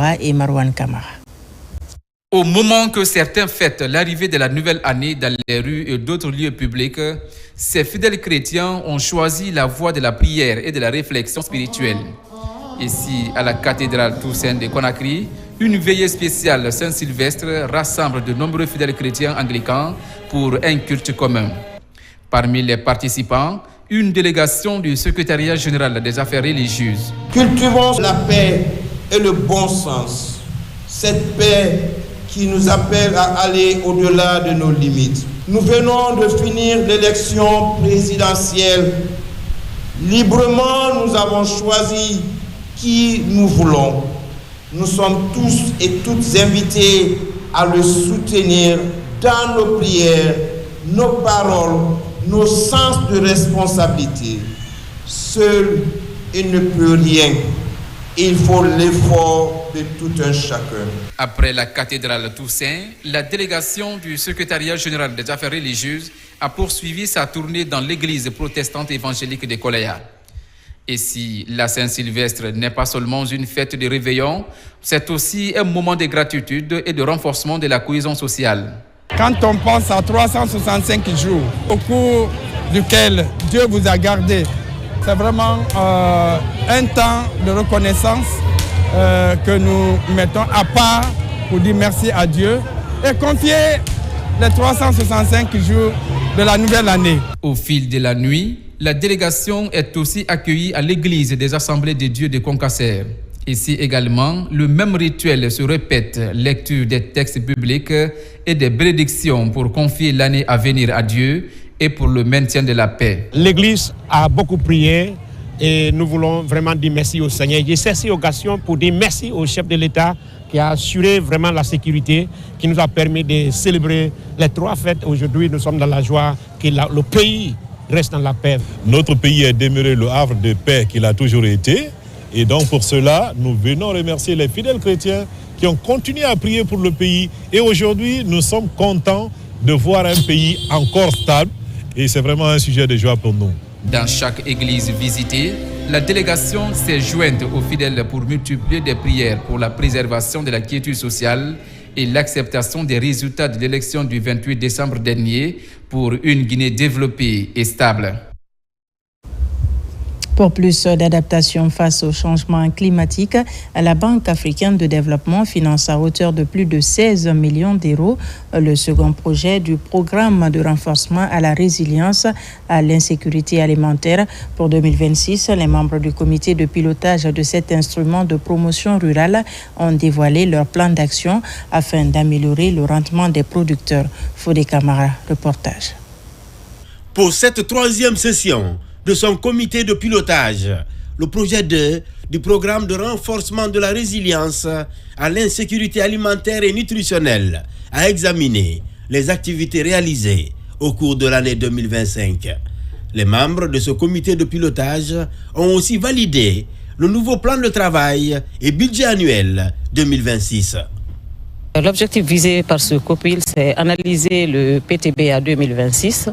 et Marwan Kamara. Au moment que certains fêtent l'arrivée de la nouvelle année dans les rues et d'autres lieux publics, ces fidèles chrétiens ont choisi la voie de la prière et de la réflexion spirituelle. Ici, à la cathédrale Toussaint de Conakry, une veillée spéciale Saint-Sylvestre rassemble de nombreux fidèles chrétiens anglicans pour un culte commun. Parmi les participants, une délégation du secrétariat général des affaires religieuses. Cultivons la paix et le bon sens. Cette paix qui nous appelle à aller au-delà de nos limites. Nous venons de finir l'élection présidentielle. Librement, nous avons choisi qui nous voulons. Nous sommes tous et toutes invités à le soutenir dans nos prières, nos paroles, nos sens de responsabilité. Seul, il ne peut rien. Il faut l'effort de tout un chacun. Après la cathédrale Toussaint, la délégation du secrétariat général des affaires religieuses a poursuivi sa tournée dans l'église protestante évangélique de Koléa. Et si la Saint-Sylvestre n'est pas seulement une fête de réveillon, c'est aussi un moment de gratitude et de renforcement de la cohésion sociale. Quand on pense à 365 jours au cours duquel Dieu vous a gardé, c'est vraiment un temps de reconnaissance que nous mettons à part pour dire merci à Dieu et confier les 365 jours de la nouvelle année. Au fil de la nuit, la délégation est aussi accueillie à l'église des Assemblées de Dieu de Concassère. Ici également, le même rituel se répète, lecture des textes bibliques et des bénédictions pour confier l'année à venir à Dieu et pour le maintien de la paix. L'église a beaucoup prié et nous voulons vraiment dire merci au Seigneur. J'ai saisi l'occasion pour dire merci au chef de l'État qui a assuré vraiment la sécurité, qui nous a permis de célébrer les 3 fêtes. Aujourd'hui, nous sommes dans la joie que le pays reste dans la paix. Notre pays est demeuré le havre de paix qu'il a toujours été. Et donc pour cela, nous venons remercier les fidèles chrétiens qui ont continué à prier pour le pays. Et aujourd'hui, nous sommes contents de voir un pays encore stable. Et c'est vraiment un sujet de joie pour nous. Dans chaque église visitée, la délégation s'est jointe aux fidèles pour multiplier des prières pour la préservation de la quiétude sociale et l'acceptation des résultats de l'élection du 28 décembre dernier pour une Guinée développée et stable. Pour plus d'adaptation face au changement climatique, la Banque africaine de développement finance à hauteur de plus de 16 millions d'euros le second projet du programme de renforcement à la résilience à l'insécurité alimentaire pour 2026. Les membres du comité de pilotage de cet instrument de promotion rurale ont dévoilé leur plan d'action afin d'améliorer le rendement des producteurs. Fodé Camara, reportage. Pour cette 3e session de son comité de pilotage, le projet 2 du programme de renforcement de la résilience à l'insécurité alimentaire et nutritionnelle a examiné les activités réalisées au cours de l'année 2025. Les membres de ce comité de pilotage ont aussi validé le nouveau plan de travail et budget annuel 2026. L'objectif visé par ce COPIL, c'est analyser le PTB à 2026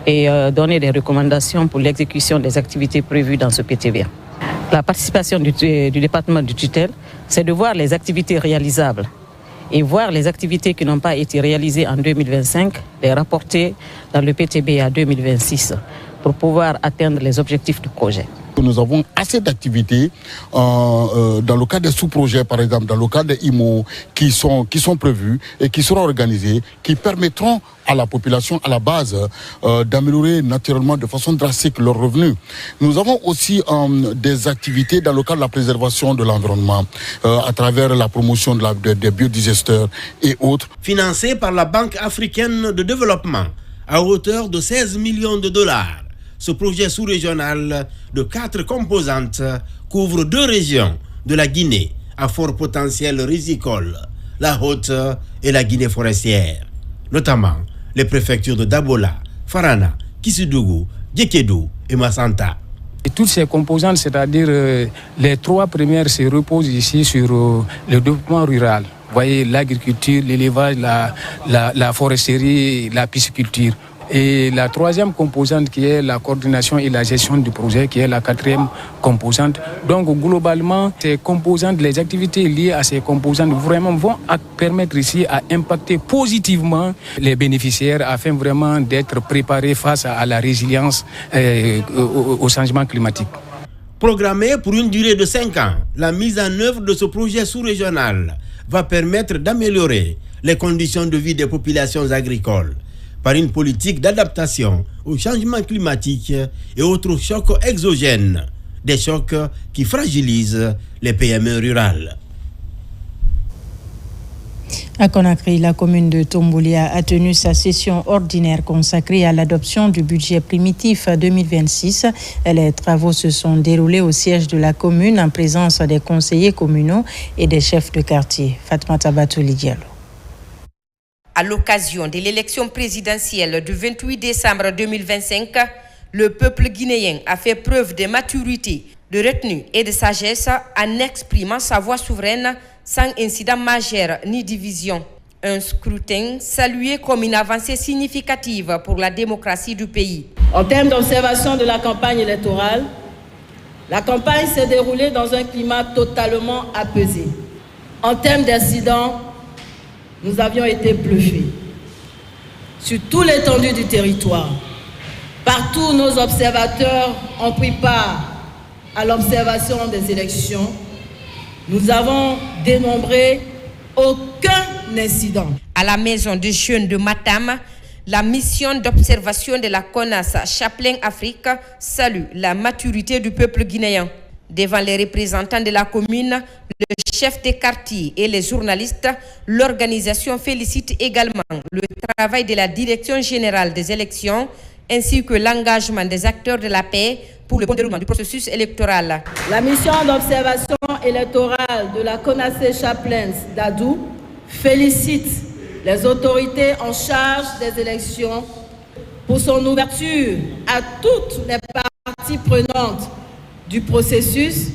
et donner des recommandations pour l'exécution des activités prévues dans ce PTB. La participation du département de tutelle, c'est de voir les activités réalisables et voir les activités qui n'ont pas été réalisées en 2025, les rapporter dans le PTB à 2026 pour pouvoir atteindre les objectifs du projet. Nous avons assez d'activités dans le cadre des sous-projets, par exemple, dans le cadre des IMO qui sont prévus et qui seront organisés, qui permettront à la population, à la base, d'améliorer naturellement de façon drastique leurs revenus. Nous avons aussi des activités dans le cadre de la préservation de l'environnement, à travers la promotion des biodigesteurs et autres. Financé par la Banque africaine de développement à hauteur de 16 millions de dollars. Ce projet sous-régional de 4 composantes couvre 2 régions de la Guinée à fort potentiel risicole, la Haute et la Guinée forestière, notamment les préfectures de Dabola, Farana, Kisudougou, Djekedou et Massanta. Et toutes ces composantes, c'est-à-dire les 3 premières, se reposent ici sur le développement rural. Vous voyez, l'agriculture, l'élevage, la foresterie, la pisciculture. Et la troisième composante qui est la coordination et la gestion du projet, qui est la quatrième composante. Donc globalement, ces composantes, les activités liées à ces composantes vraiment vont permettre ici à impacter positivement les bénéficiaires afin vraiment d'être préparés face à la résilience au changement climatique. Programmé pour une durée de 5 ans, la mise en œuvre de ce projet sous-régional va permettre d'améliorer les conditions de vie des populations agricoles par une politique d'adaptation au changement climatique et autres chocs exogènes, des chocs qui fragilisent les PME rurales. À Conakry, la commune de Tomboulia a tenu sa session ordinaire consacrée à l'adoption du budget primitif 2026. Les travaux se sont déroulés au siège de la commune en présence des conseillers communaux et des chefs de quartier. Fatmata Batouli Diallo. À l'occasion de l'élection présidentielle du 28 décembre 2025, le peuple guinéen a fait preuve de maturité, de retenue et de sagesse en exprimant sa voix souveraine sans incident majeur ni division. Un scrutin salué comme une avancée significative pour la démocratie du pays. En termes d'observation de la campagne électorale, la campagne s'est déroulée dans un climat totalement apaisé. En termes d'incidents, nous avions été bluffés. Sur toute l'étendue du territoire, partout nos observateurs ont pris part à l'observation des élections. Nous avons dénombré aucun incident. À la maison de jeunes de Matam, la mission d'observation de la CONAS Chaplin Afrique salue la maturité du peuple guinéen. Devant les représentants de la commune, le chef de quartier et les journalistes, l'organisation félicite également le travail de la Direction générale des élections ainsi que l'engagement des acteurs de la paix pour le bon déroulement du processus électoral. La mission d'observation électorale de la CONAS Chaplin d'Adou félicite les autorités en charge des élections pour son ouverture à toutes les parties prenantes du processus,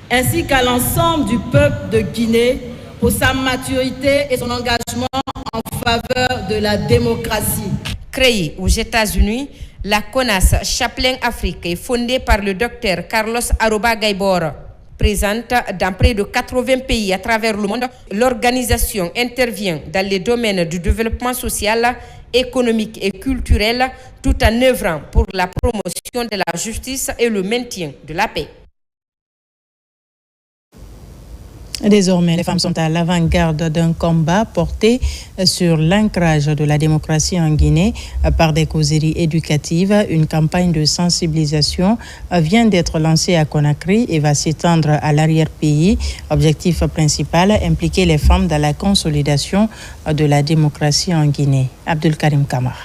ainsi qu'à l'ensemble du peuple de Guinée pour sa maturité et son engagement en faveur de la démocratie. Créée aux États-Unis, la CONAS Chaplin Afrique est fondée par le docteur Carlos Aroba Gaibor. Présente dans près de 80 pays à travers le monde, l'organisation intervient dans les domaines du développement social, économique et culturel, tout en œuvrant pour la promotion de la justice et le maintien de la paix. Désormais, les femmes sont à l'avant-garde d'un combat porté sur l'ancrage de la démocratie en Guinée par des causeries éducatives. Une campagne de sensibilisation vient d'être lancée à Conakry et va s'étendre à l'arrière-pays. Objectif principal, impliquer les femmes dans la consolidation de la démocratie en Guinée. Abdul Karim Kamara.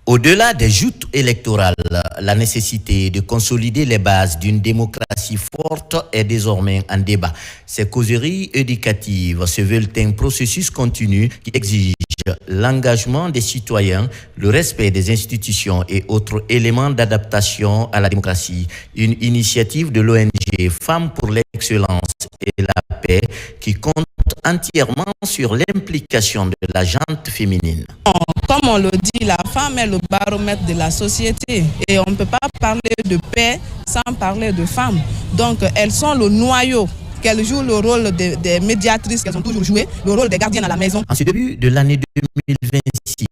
Au-delà des joutes électorales, la nécessité de consolider les bases d'une démocratie forte est désormais en débat. Ces causeries éducatives se veulent un processus continu qui exige l'engagement des citoyens, le respect des institutions et autres éléments d'adaptation à la démocratie. Une initiative de l'ONG Femmes pour l'excellence et la paix qui compte entièrement sur l'implication de la gente féminine. Comme on le dit, la femme est le baromètre de la société et on ne peut pas parler de paix sans parler de femmes. Donc elles sont le noyau. Qu'elles jouent le rôle des médiatrices qu'elles ont toujours joué, le rôle des gardiennes à la maison. En ce début de l'année 2026,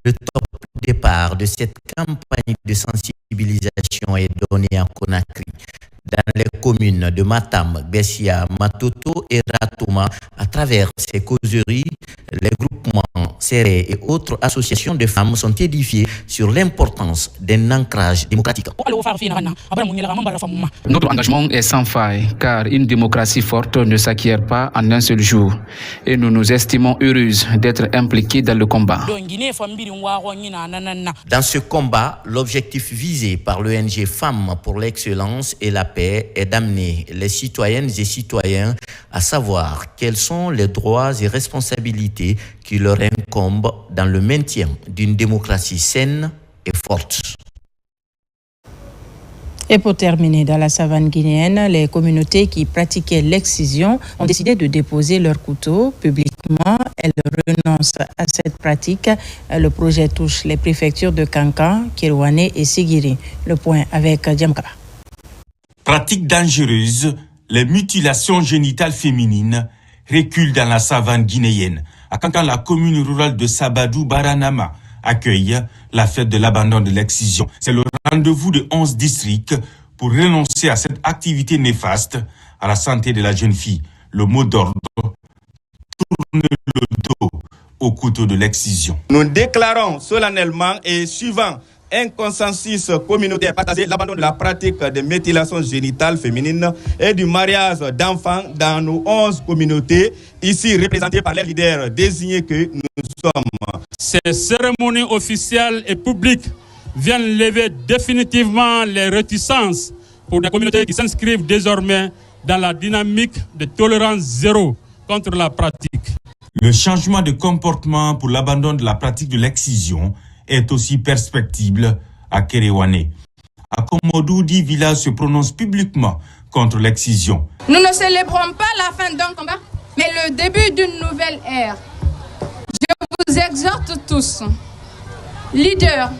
le top départ de cette campagne de sensibilisation est donné à Conakry. Dans les communes de Matam, Bessia, Matoto et Ratoma, à travers ces causeries, les groupements, serrés et autres associations de femmes sont édifiées sur l'importance d'un ancrage démocratique. Notre engagement est sans faille, car une démocratie forte ne s'acquiert pas en un seul jour. Et nous nous estimons heureuses d'être impliquées dans le combat. Dans ce combat, l'objectif visé par l'ONG Femmes pour l'excellence et la paix est d'amener les citoyennes et citoyens à savoir quels sont les droits et responsabilités qui leur incombent dans le maintien d'une démocratie saine et forte. Et pour terminer, dans la savane guinéenne, les communautés qui pratiquaient l'excision ont décidé de déposer leurs couteaux publiquement Historiquement, elle renonce à cette pratique. Le projet touche les préfectures de Kankan, Kirouané et Sigiri. Le point avec Djamkaba. Pratique dangereuse, les mutilations génitales féminines reculent dans la savane guinéenne. À Kankan, la commune rurale de Sabadou Baranama accueille la fête de l'abandon de l'excision. C'est le rendez-vous de 11 districts pour renoncer à cette activité néfaste à la santé de la jeune fille. Le mot d'ordre, tourner le dos au couteau de l'excision. Nous déclarons solennellement et suivant un consensus communautaire partagé l'abandon de la pratique de mutilations génitales féminines et du mariage d'enfants dans nos 11 communautés, ici représentées par les leaders désignés que nous sommes. Ces cérémonies officielles et publiques viennent lever définitivement les réticences pour des communautés qui s'inscrivent désormais dans la dynamique de tolérance zéro contre la pratique. Le changement de comportement pour l'abandon de la pratique de l'excision est aussi perspectible à Kerewane. À Komodou, 10 villages se prononcent publiquement contre l'excision. Nous ne célébrons pas la fin d'un combat, mais le début d'une nouvelle ère. Je vous exhorte tous, leaders,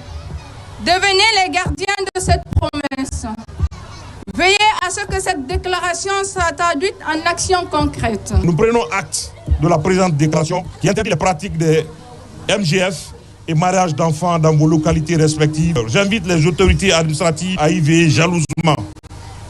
devenez les gardiens de cette promesse. Veillez à ce que cette déclaration soit traduite en actions concrètes. Nous prenons acte de la présente déclaration qui interdit les pratiques des MGF et mariage d'enfants dans vos localités respectives. J'invite les autorités administratives à y veiller jalousement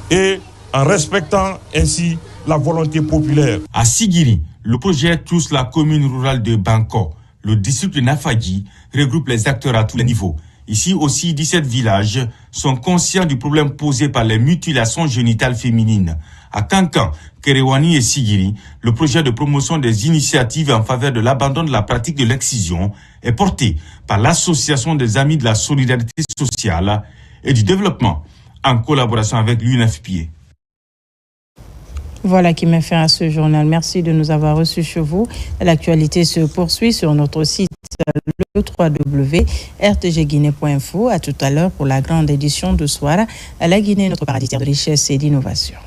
et en respectant ainsi la volonté populaire. À Sigiri, le projet touche la commune rurale de Banko. Le district de Nafadji regroupe les acteurs à tous les niveaux. Ici aussi, 17 villages sont conscients du problème posé par les mutilations génitales féminines. À Kankan, Kerewani et Sigiri, le projet de promotion des initiatives en faveur de l'abandon de la pratique de l'excision est porté par l'Association des Amis de la Solidarité Sociale et du Développement en collaboration avec l'UNFPA. Voilà qui met fin à ce journal. Merci de nous avoir reçus chez vous. L'actualité se poursuit sur notre site le www.rtgguinée.info. À tout à l'heure pour la grande édition de soir à la Guinée, notre paradis de richesse et d'innovation.